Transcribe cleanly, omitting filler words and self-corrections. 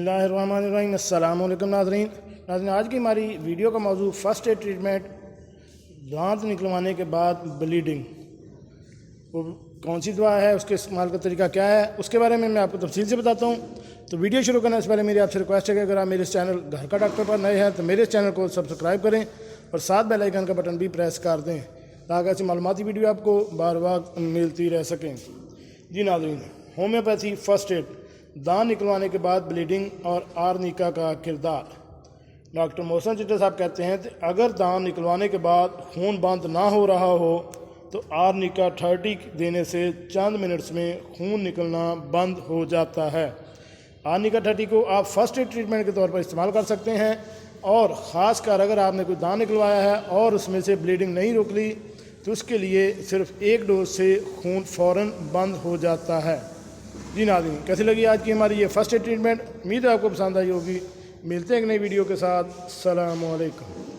बिस्मिल्लाहिर्रहमानिर्रहीम। अस्सलाम वालेकुम नाज़रीन, आज की हमारी वीडियो का मौजू फ़र्स्ट एड ट्रीटमेंट दांत निकलवाने के बाद ब्लीडिंग, वो कौन सी दवा है, उसके इस्तेमाल का तरीका क्या है, उसके बारे में मैं आपको तफसील से बताता हूँ। तो वीडियो शुरू करने से पहले मेरी आपसे रिक्वेस्ट है कि अगर आप मेरे इस चैनल घर का डॉक्टर पर नए हैं तो मेरे इस चैनल को सब्सक्राइब करें और साथ बेल आइकन का बटन भी प्रेस कर दें ताकि ऐसी मालूमाती वीडियो आपको बार बार मिलती रह सकें। जी नाज़रीन, होम्योपैथी फ़र्स्ट एड, दांत निकलवाने के बाद ब्लीडिंग और आर्निका का किरदार। डॉक्टर मोहसिन चिट्टा साहब कहते हैं कि अगर दांत निकलवाने के बाद खून बंद ना हो रहा हो तो आर्निका 30 देने से चंद मिनट्स में खून निकलना बंद हो जाता है। आर्निका 30 को आप फर्स्ट एड ट्रीटमेंट के तौर पर इस्तेमाल कर सकते हैं और ख़ास कर अगर आपने कोई दांत निकलवाया है और उसमें से ब्लीडिंग नहीं रुक ली तो उसके लिए सिर्फ एक डोज से खून फ़ौरन बंद हो जाता है। जी नाज़रीन, कैसी लगी आज की हमारी ये फ़र्स्ट एड ट्रीटमेंट? उम्मीद है आपको पसंद आई होगी। मिलते हैं एक नई वीडियो के साथ। अस्सलामु अलैकुम।